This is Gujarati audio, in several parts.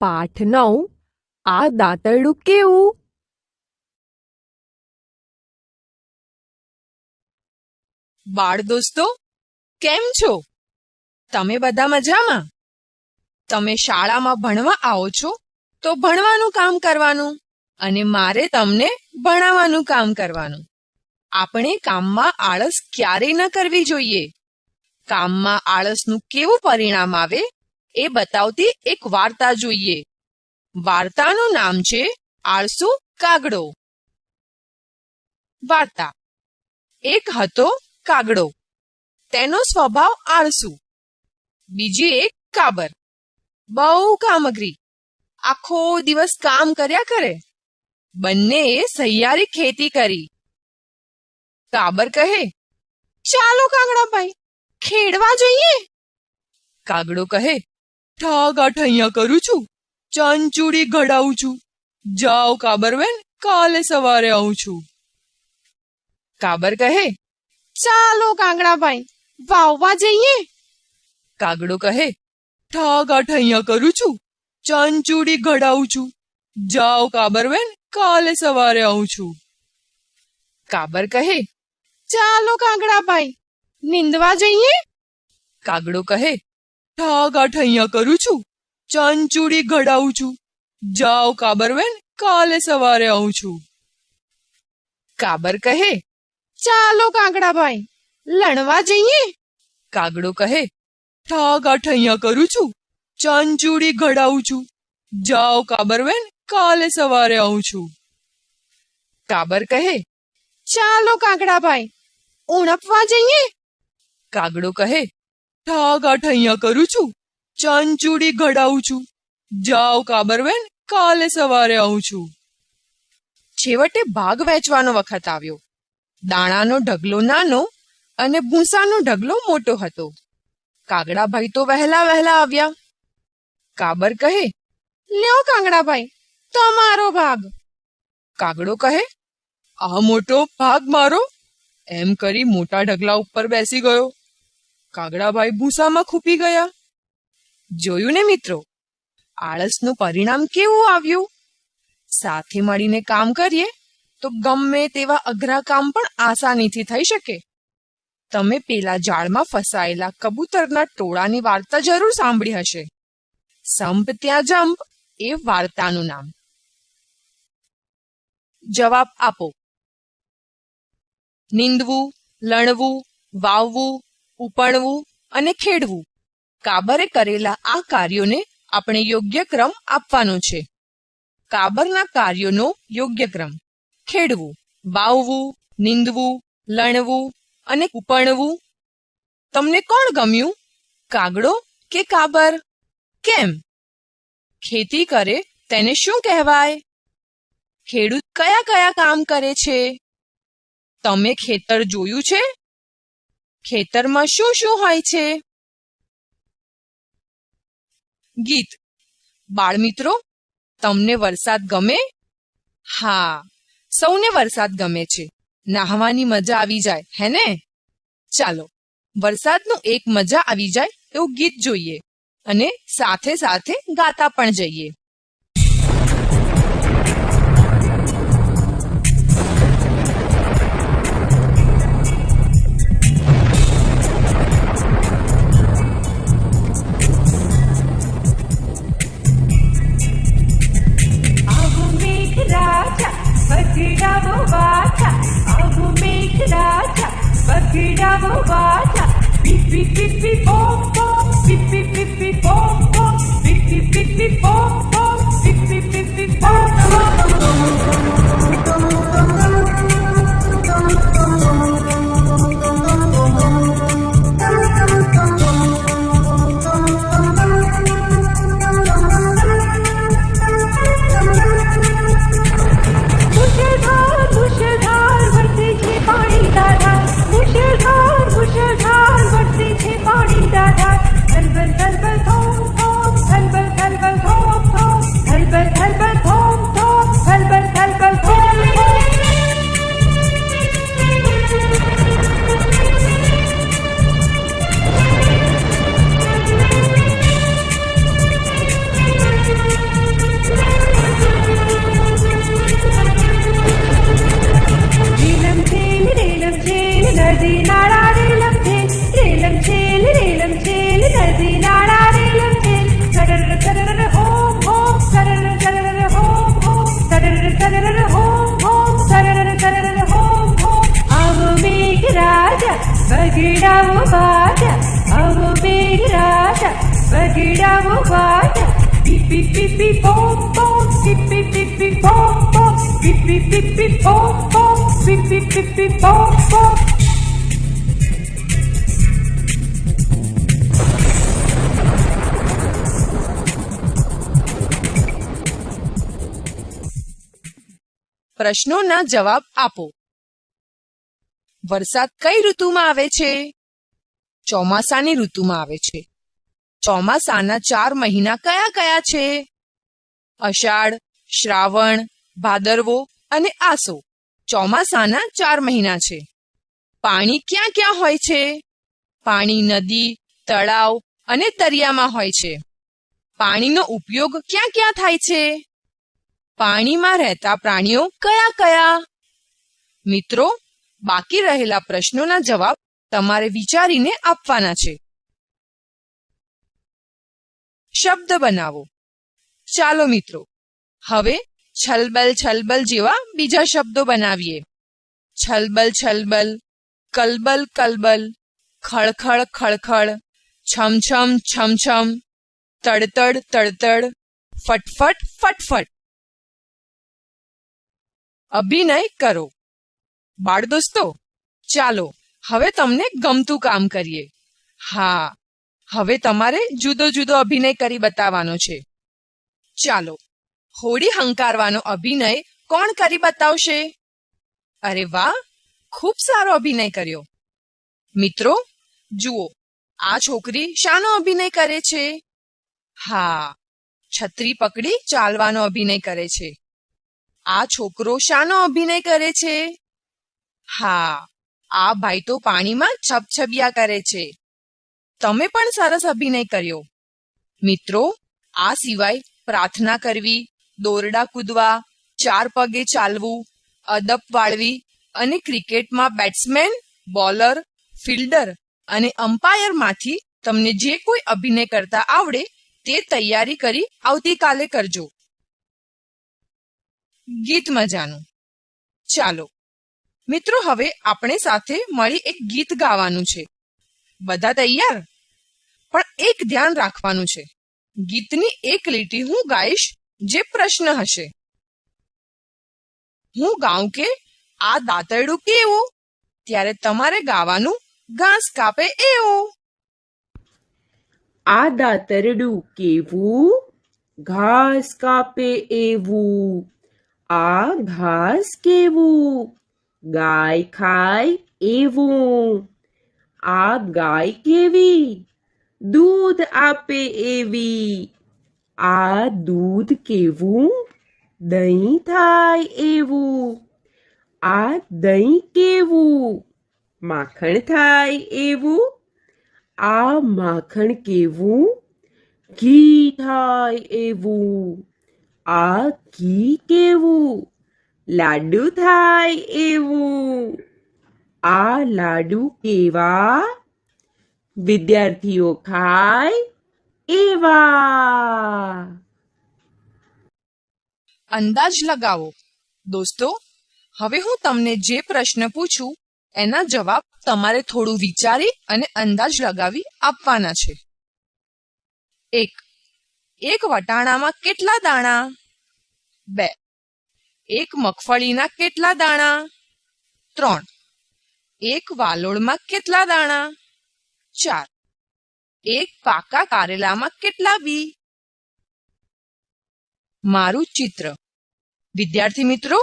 પાઠ 9 આ દાંતરડું કેવું? બાળ દોસ્તો, કેમ છો? તમે બધા મજામાં? તમે શાળામાં ભણવા આવો છો તો ભણવાનું કામ કરવાનું અને મારે તમને ભણાવવાનું કામ કરવાનું. આપણે કામમાં આળસ ક્યારેય ન કરવી જોઈએ. કામમાં આળસનું કેવું પરિણામ આવે એ બતાવતી એક વાર્તા જોઈએ. વાર્તાનું નામ છે આળસુ કાગડો. વાર્તા. એક હતો કાગડો. તેનો સ્વભાવ આળસુ. બીજી એક કાબર. બહુ કામગરી. આખો દિવસ કામ કર્યા કરે. બંનેએ સહિયારી ખેતી કરી. કાબર કહે, ચાલો કાગડાભાઈ, ખેડવા જઈએ. કાગડો કહે, ઠાગાઠ અહીંયા કરું છું, ચંચુડી ઘડાવું છું. જાઓ કાબરબેન, કાલે સવારે આવું છું. કાબર કહે, ચાલો કાગડાભાઈ, વાવવા જઈએ. કાગડો કહે, ઠાગાઠ અહીંયા કરું છું, ચંચુડી ઘડાવું છું. જાઓ કાબરબેન, કાલે સવારે આવું છું. કાબર કહે, ચાલો કાગડાભાઈ, નીંદવા જઈએ. કાગડો કહે, ઠાગાઠ અહીંયા કરું છું, ચંચુડી ઘડાવું છું. જાઓ કાબરબેન, કાલે સવારે આવું છું. કાબર કહે, ચાલો કાગડાભાઈ, લણવા જઈએ. કાગડો કહે, ઠાગાઠ અહીંયા કરું છું, ચંચુડી ઘડાવું છું. જાઓ કાબરબેન, કાલે સવારે આવું છું. કાબર કહે, ચાલો કાગડાભાઈ, ઉણપવા જઈએ. કાગડો કહે, ઠાગાઠ અહીંયા કરું છું, ચંચુડી ઘડાવું છું. જાઓ કાબરબેન, કાલે સવારે આવું છું. છેવટે ભાગ વહેંચવાનો વખત આવ્યો. દાણાનો ઢગલો નાનો અને ભૂસાનો ઢગલો મોટો હતો. કાગડાભાઈ તો વહેલા વહેલા આવ્યા. કાબર કહે, લ્યો કાગડાભાઈ, તમારો ભાગ. કાગડો કહે, આ મોટો ભાગ મારો. એમ કરી મોટા ઢગલા ઉપર બેસી ગયો. કાગડાભાઈ ભૂસામાં ખૂપી ગયા. જોયું ને મિત્રો, આળસનું પરિણામ કેવું આવ્યું? સાથે મળીને કામ કરીએ તો ગમે તેવા અઘરા કામ પણ આસાનીથી થઈ શકે. તમે પેલા જાળમાં ફસાયેલા કબૂતરના ટોળાની વાર્તા જરૂર સાંભળી હશે. સંપ ત્યાં જંપ એ વાર્તાનું નામ. જવાબ આપો. નીંદવું, લણવું, વાવવું, ઉપણવું અને ખેડવું. કાબરે કરેલા આ કાર્યોને આપણે યોગ્ય ક્રમ આપવાનો છે. કાબરના કાર્યોનો યોગ્ય ક્રમ: ખેડવું, વાવવું, નીંદવું, લણવું અને ઉપણવું. તમને કોણ ગમ્યું, કાગડો કે કાબર? કેમ? ખેતી કરે તેને શું કહેવાય? ખેડૂત કયા કયા કામ કરે છે? તમે ખેતર જોયું છે? ખેતરમાં શું શું હોય છે? ગીત. બાળમિત્રો, તમને વરસાદ ગમે? હા, સૌને વરસાદ ગમે છે. નાહવાની મજા આવી જાય, હે ને? ચાલો, વરસાદનું એક મજા આવી જાય એવું ગીત જોઈએ અને સાથે સાથે ગાતા પણ જઈએ. Thal bal thal bal thom thom, thal bal thal bal thom thom. beep beep beep boop boop. Beep beep beep beep boop boop. Beep beep beep beep boop boop. Beep beep beep beep boop boop. પ્રશ્નોના જવાબ આપો. વરસાદ કઈ ઋતુમાં આવે છે? ચોમાસાની ઋતુમાં આવે છે. ચોમાસાના 4 મહિના કયા કયા છે? અષાઢ, શ્રાવણ, ભાદરવો અને આસો ચોમાસાના 4 મહિના છે. પાણી ક્યાં ક્યાં હોય છે? પાણી નદી, તળાવ અને દરિયામાં હોય છે. પાણીનો ઉપયોગ ક્યાં ક્યાં થાય છે? પાણીમાં રહેતા પ્રાણીઓ કયા કયા? મિત્રો, બાકી રહેલા પ્રશ્નોના જવાબ તમારે વિચારીને આપવાના છે. શબ્દ બનાવો. ચાલો મિત્રો, હવે છલબલ છલબલ જેવા બીજા શબ્દો બનાવીએ. છલબલ છલબલ, કલબલ કલબલ, ખળખળ ખળખળ, છમછમ છમછમ, તડતડ તડતડ, ફટફટ ફટફટ. અભિનય કરો. બાળ દોસ્તો, ચાલો હવે તમને ગમતું કામ કરીએ. હા, હવે તમારે જુદો જુદો અભિનય કરી બતાવવાનો છે. ચાલો, હોડી હંકારવાનો અભિનય કોણ કરી બતાવશે? અરે વાહ, ખૂબ સારો અભિનય કર્યો. મિત્રો, જુઓ, આ છોકરી શાનો અભિનય કરે છે? હા, છત્રી પકડી ચાલવાનો અભિનય કરે છે. આ છોકરો શાનો અભિનય કરે છે? હા, આ ભાઈ તો પાણીમાં છબછબિયા કરે છે. તમે પણ સરસ અભિનય કર્યો. મિત્રો, આ સિવાય પ્રાર્થના કરવી, દોરડા કૂદવા, 4 પગે ચાલવું, અદબ વાળવી અને ક્રિકેટમાં બેટ્સમેન, બોલર, ફિલ્ડર અને અમ્પાયરમાંથી તમને જે કોઈ અભિનય કરતા આવડે તે તૈયારી કરી આવતીકાલે કરજો. ગીત મજાનું. ચાલો મિત્રો, હવે આપણે સાથે મળી એક ગીત ગાવાનું છે. બધા તૈયાર? પણ એક ધ્યાન રાખવાનું છે. ગીતની એક લીટી હું ગાઈશ જે પ્રશ્ન હશે. હું ગાઉં કે આ દાંતરડું કેવું, ત્યારે તમારે ગાવાનું ઘાસ કાપે એવું. આ દાતરડું કેવું, ઘાસ કાપે એવું. આ ઘાસ કેવું, ગાય ખાય એવું. આ ગાય કેવી, દૂધ આપે એવી. આ દૂધ કેવું, દહીં થાય એવું. આ દહીં કેવું, માખણ થાય એવું. આ માખણ કેવું, ઘી થાય એવું. આ ઘી કેવું, લાડુ થાય એવું. આ લાડુ કેવા, વિદ્યાર્થીઓ ખાય એવા. અંદાજ લગાવો. દોસ્તો, હવે હું તમને જે પ્રશ્ન પૂછું એના જવાબ તમારે થોડું વિચારી અને અંદાજ લગાવી આપવાના છે. 1. એક વટાણામાં કેટલા દાણા? 2. એક મગફળીના કેટલા દાણા? 3. એક વાલોળમાં કેટલા દાણા? 4. એક પાકા કારેલામાં કેટલા બી? મારું ચિત્ર. વિદ્યાર્થી મિત્રો,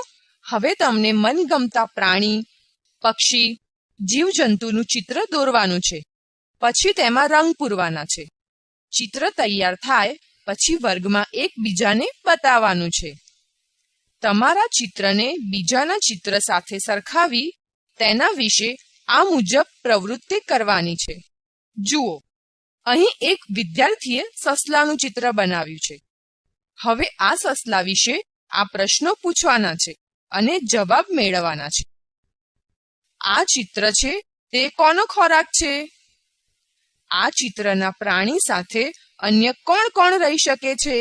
હવે તમને મનગમતા પ્રાણી, પક્ષી, જીવજંતુનું ચિત્ર દોરવાનું છે. પછી તેમાં રંગ પૂરવાના છે. ચિત્ર તૈયાર થાય પછી વર્ગમાં એકબીજાને બતાવવાનું છે. તમારા ચિત્રને બીજાના ચિત્ર સાથે સરખાવી તેના વિશે આ મુજબ પ્રવૃત્તિ કરવાની છે. જુઓ, અહીં એક વિદ્યાર્થીએ સસલાનું ચિત્ર બનાવ્યું છે. હવે આ સસલા વિશે આ પ્રશ્નો પૂછવાના છે અને જવાબ મેળવવાના છે. આ ચિત્ર છે તે કોનો ખોરાક છે? આ ચિત્રના પ્રાણી સાથે અન્ય કોણ કોણ રહી શકે છે?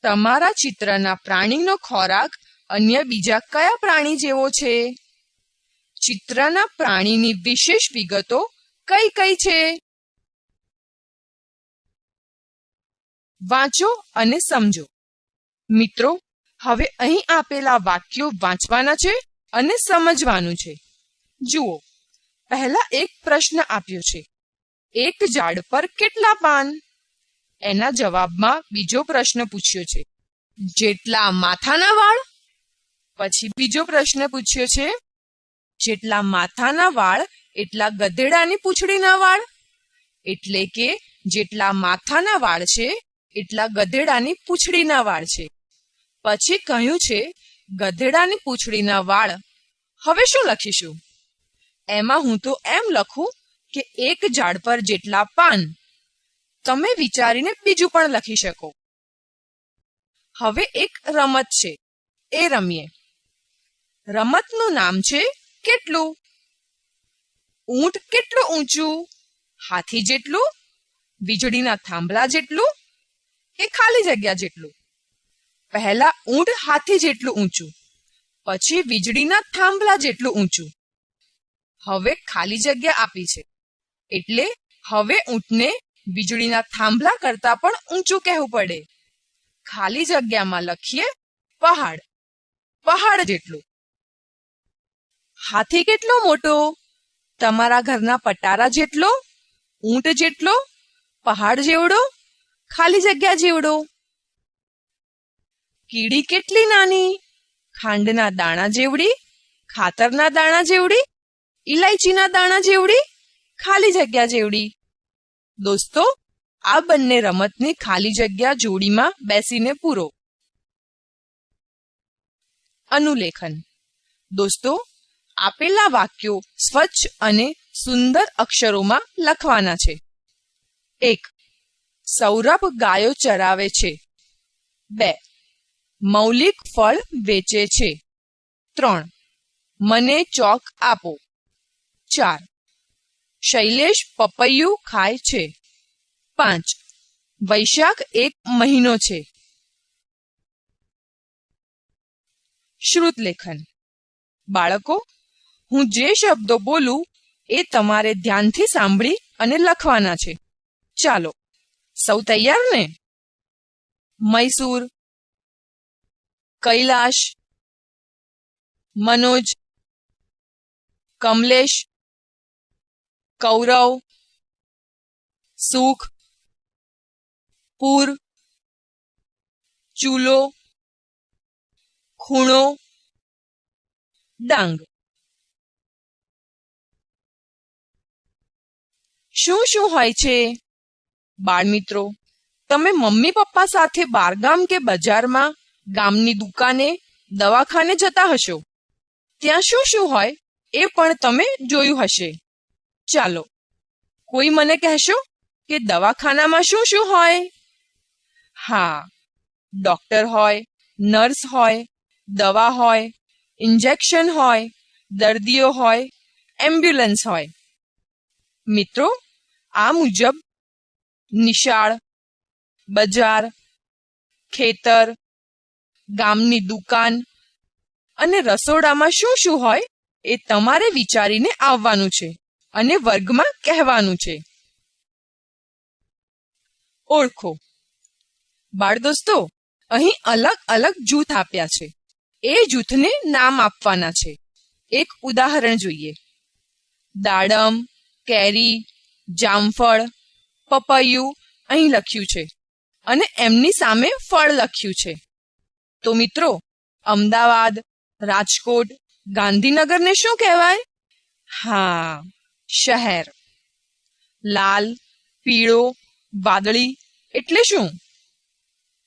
તમારા ચિત્રના પ્રાણીનો ખોરાક અન્ય બીજા કયા પ્રાણી જેવો છે? ચિત્રના પ્રાણીની વિશેષ વિગતો કઈ કઈ છે? વાંચો અને સમજો. મિત્રો, હવે અહીં આપેલા વાક્યો વાંચવાના છે અને સમજવાનું છે. જુઓ, પહેલા એક પ્રશ્ન આપ્યો છે, એક ઝાડ પર કેટલા પાન? એના જવાબમાં બીજો પ્રશ્ન પૂછ્યો છે, જેટલા માથાના વાળ? પછી બીજો પ્રશ્ન પૂછ્યો છે, જેટલા માથાના વાળ એટલા ગધેડાની પૂંછડીના વાળ? એટલે કે જેટલા માથાના વાળ છે એટલા ગધેડાની પૂંછડીના વાળ છે. પછી કહ્યું છે ગધેડાની પૂંછડીના વાળ. હવે શું લખીશું? એમાં હું તો એમ લખું કે એક ઝાડ પર જેટલા પાન. તમે વિચારીને બીજું પણ લખી શકો. હવે એક રમત છે, એ રમીએ. રમતનું નામ છે કેટલું? ઊંટ કેટલું ઊંચું? હાથી જેટલું? વીજળીના થાંભલા જેટલું? કે ખાલી જગ્યા જેટલું? પહેલા ઊંટ હાથી જેટલું ઊંચું, પછી વીજળીના થાંભલા જેટલું ઊંચું. હવે ખાલી જગ્યા આપી છે એટલે હવે ઊંટને વીજળીના થાંભલા કરતા પણ ઊંચું કહેવું પડે. ખાલી જગ્યામાં લખીએ પહાડ, પહાડ જેટલું. હાથી કેટલો મોટો? તમારા ઘરના પટારા જેટલો? ઊંટ જેટલો? પહાડ જેવડો? ખાલી જગ્યા જેવડો? કીડી કેટલી નાની? ખાંડના દાણા જેવડી? ખાતરના દાણા જેવડી? ઇલાયચીના દાણા જેવડી? ખાલી જગ્યા જેવડી? દોસ્તો, આ બંને રમતની ખાલી જગ્યા જોડીમાં બેસીને પૂરો. અનુલેખન. દોસ્તો, આપેલા વાક્યો સ્વચ્છ અને સુંદર અક્ષરોમાં લખવાના છે. 1. સૌરભ ગાયો ચરાવે છે. 2. મૌલિક ફળ વેચે છે. 3. મને ચોક આપો. 4. શૈલેષ પપૈયું ખાય છે. 5. વૈશાખ એક મહિનો છે. શ્રુતલેખન. બાળકો, હું જે શબ્દો બોલું એ તમારે ધ્યાનથી સાંભળી અને લખવાના છે. ચાલો, સૌ તૈયાર ને? મૈસૂર, કૈલાશ, મનોજ, કમલેશ, કૌરવ, સુખ, પૂર, ચૂલો, ખૂણો, ડાંગ. શું શું હોય છે? બાળમિત્રો, તમે મમ્મી પપ્પા સાથે બારગામ કે બજારમાં, ગામની દુકાને, દવાખાને જતા હશો. ત્યાં શું શું હોય એ પણ તમે જોયું હશે. ચાલો, કોઈ મને કહેશો કે દવાખાનામાં શું શું હોય? હા, ડોક્ટર હોય, નર્સ હોય, દવા હોય, ઇન્જેક્શન હોય, દર્દીઓ હોય, એમ્બ્યુલન્સ હોય. મિત્રો, આ મુજબ નિશાળ, બજાર, ખેતર, ગામની દુકાન અને રસોડામાં શું શું હોય એ તમારે વિચારીને આવવાનું છે અને વર્ગમાં કહેવાનું છે. ઓળખો. બાળ દોસ્તો, અહીં અલગ અલગ જૂથ આપ્યા છે. એ જૂથને નામ આપવાના છે. એક ઉદાહરણ જોઈએ. દાડમ, કેરી, જામફળ, પપૈયું અહીં લખ્યું છે અને એમની સામે ફળ લખ્યું છે. તો મિત્રો, અમદાવાદ, રાજકોટ, ગાંધીનગરને શું કહેવાય? હા, શહેર. લાલ, પીળો, વાદળી એટલે શું?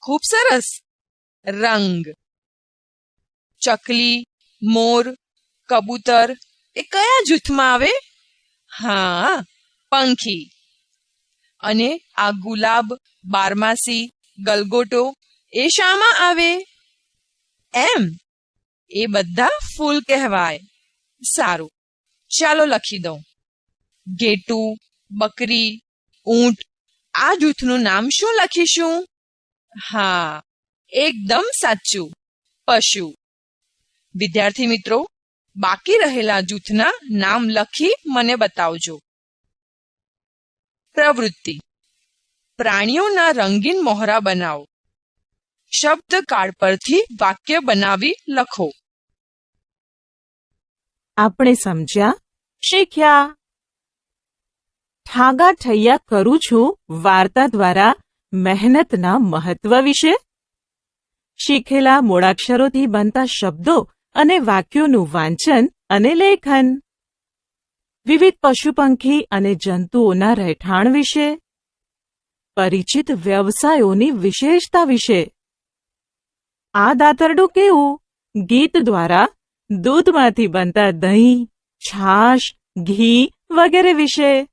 ખૂબ સરસ, રંગ. ચકલી, મોર, કબૂતર એ કયા જૂથમાં આવે? હા, પંખી. અને આ ગુલાબ, બારમાસી, ગલગોટો એ શામાં આવે? એમ, એ બધા ફૂલ કહેવાય. સારું, ચાલો લખી દઉં. ઘેટું, બકરી, ઊંટ, આ જૂથનું નામ શું લખીશું? હા, એકદમ સાચું, પશુ. વિદ્યાર્થી મિત્રો, બાકી રહેલા જૂથના નામ લખી મને બતાવજો. પ્રવૃત્તિ. પ્રાણીઓના રંગીન મોહરા બનાવો. શબ્દ કાર્ડ પરથી વાક્ય બનાવી લખો. આપણે સમજ્યા, શીખ્યા. ઠાગા ઠૈયા કરું છું વાર્તા દ્વારા મહેનતના મહત્વ વિશે. શીખેલા મૂળાક્ષરોથી બનતા શબ્દો અને વાક્યોનું વાંચન અને લેખન. વિવિધ પશુપંખી અને જંતુઓના રહેઠાણ વિશે. પરિચિત વ્યવસાયોની વિશેષતા વિશે. આ દાતરડું કેવું ગીત દ્વારા દૂધમાંથી બનતા દહીં, છાશ, ઘી વગેરે વિશે.